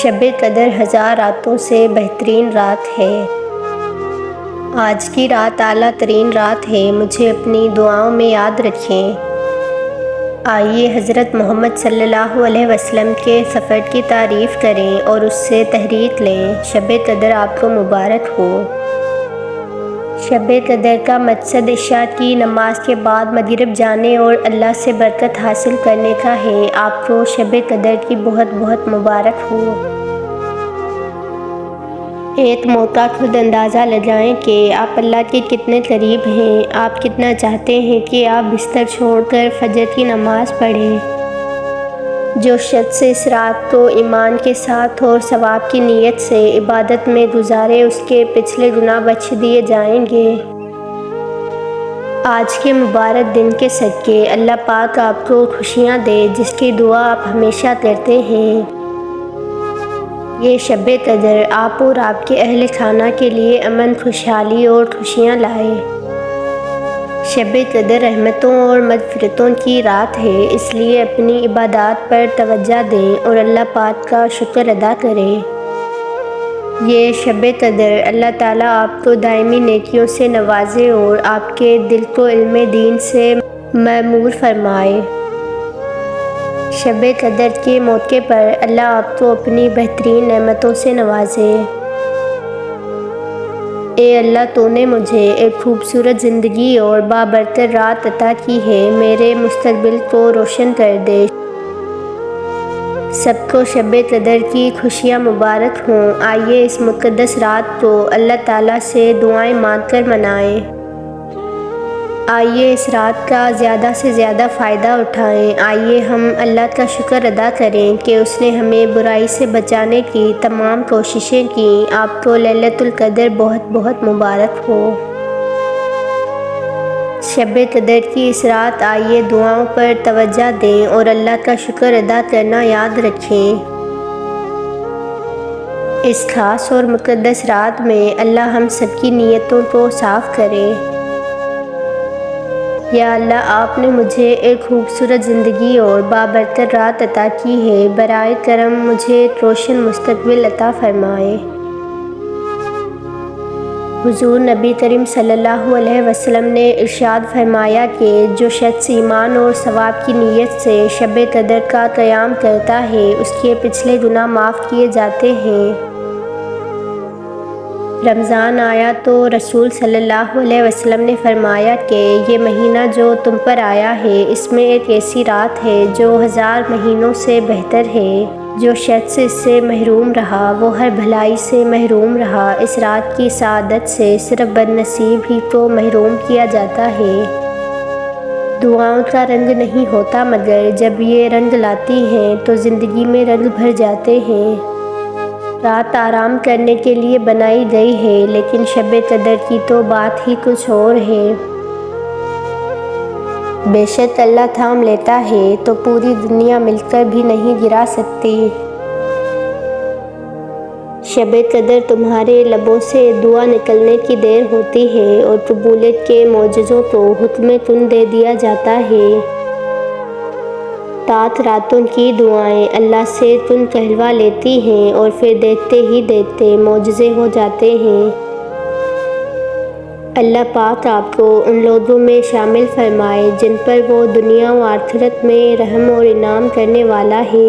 شب قدر 1000 راتوں سے بہترین رات ہے۔ آج کی رات اعلیٰ ترین رات ہے، مجھے اپنی دعاؤں میں یاد رکھیں۔ آئیے حضرت محمد صلی اللہ علیہ وسلم کے سفر کی تعریف کریں اور اس سے تحریک لیں۔ شب قدر آپ کو مبارک ہو۔ شب قدر کا مقصد عشاء کی نماز کے بعد مغرب جانے اور اللہ سے برکت حاصل کرنے کا ہے۔ آپ کو شب قدر کی بہت بہت مبارک ہو۔ ایک موقع خود اندازہ لگائیں کہ آپ اللہ کے کتنے قریب ہیں۔ آپ کتنا چاہتے ہیں کہ آپ بستر چھوڑ کر فجر کی نماز پڑھیں۔ جو شخص اس رات کو ایمان کے ساتھ اور ثواب کی نیت سے عبادت میں گزارے، اس کے پچھلے گناہ بخش دیے جائیں گے۔ آج کے مبارک دن کے صدقے اللہ پاک آپ کو خوشیاں دے، جس کی دعا آپ ہمیشہ کرتے ہیں۔ یہ شب قدر آپ اور آپ کے اہل خانہ کے لیے امن، خوشحالی اور خوشیاں لائے۔ شب قدر رحمتوں اور مغفرتوں کی رات ہے، اس لیے اپنی عبادات پر توجہ دیں اور اللہ پاک کا شکر ادا کریں۔ یہ شب قدر اللہ تعالیٰ آپ کو دائمی نیکیوں سے نوازے اور آپ کے دل کو علم دین سے معمور فرمائے۔ شب قدر کے موقع پر اللہ آپ کو اپنی بہترین نعمتوں سے نوازے۔ اے اللہ، تو نے مجھے ایک خوبصورت زندگی اور بابرکت رات عطا کی ہے، میرے مستقبل کو روشن کر دے۔ سب کو شب قدر کی خوشیاں مبارک ہوں۔ آئیے اس مقدس رات کو اللہ تعالیٰ سے دعائیں مانگ کر منائیں۔ آئیے اس رات کا زیادہ سے زیادہ فائدہ اٹھائیں۔ آئیے ہم اللہ کا شکر ادا کریں کہ اس نے ہمیں برائی سے بچانے کی تمام کوششیں کیں۔ آپ کو لیلۃ القدر بہت بہت مبارک ہو۔ شب قدر کی اس رات آئیے دعاؤں پر توجہ دیں اور اللہ کا شکر ادا کرنا یاد رکھیں۔ اس خاص اور مقدس رات میں اللہ ہم سب کی نیتوں کو صاف کرے۔ یا اللہ، آپ نے مجھے ایک خوبصورت زندگی اور بابرکت رات عطا کی ہے، برائے کرم مجھے ایک روشن مستقبل عطا فرمائے۔ حضور نبی کریم صلی اللہ علیہ وسلم نے ارشاد فرمایا کہ جو شخص ایمان اور ثواب کی نیت سے شب قدر کا قیام کرتا ہے، اس کے پچھلے گناہ معاف کیے جاتے ہیں۔ رمضان آیا تو رسول صلی اللہ علیہ وسلم نے فرمایا کہ یہ مہینہ جو تم پر آیا ہے، اس میں ایک ایسی رات ہے جو 1000 مہینوں سے بہتر ہے۔ جو شخص اس سے محروم رہا، وہ ہر بھلائی سے محروم رہا۔ اس رات کی سعادت سے صرف بدنصیب ہی کو محروم کیا جاتا ہے۔ دعاؤں کا رنگ نہیں ہوتا، مگر جب یہ رنگ لاتی ہیں تو زندگی میں رنگ بھر جاتے ہیں۔ رات آرام کرنے کے لیے بنائی گئی ہے، لیکن شب قدر کی تو بات ہی کچھ اور ہے۔ بے شک اللہ تھام لیتا ہے تو پوری دنیا مل کر بھی نہیں گرا سکتی۔ شب قدر تمہارے لبوں سے دعا نکلنے کی دیر ہوتی ہے اور قبولیت کے معجزوں کو حکم کن دے دیا جاتا ہے۔ 7 راتوں کی دعائیں اللہ سے کن کہلوا لیتی ہیں اور پھر دیکھتے ہی دیکھتے معجزے ہو جاتے ہیں۔ اللہ پاک آپ کو ان لوگوں میں شامل فرمائے جن پر وہ دنیا و آخرت میں رحم اور انعام کرنے والا ہے۔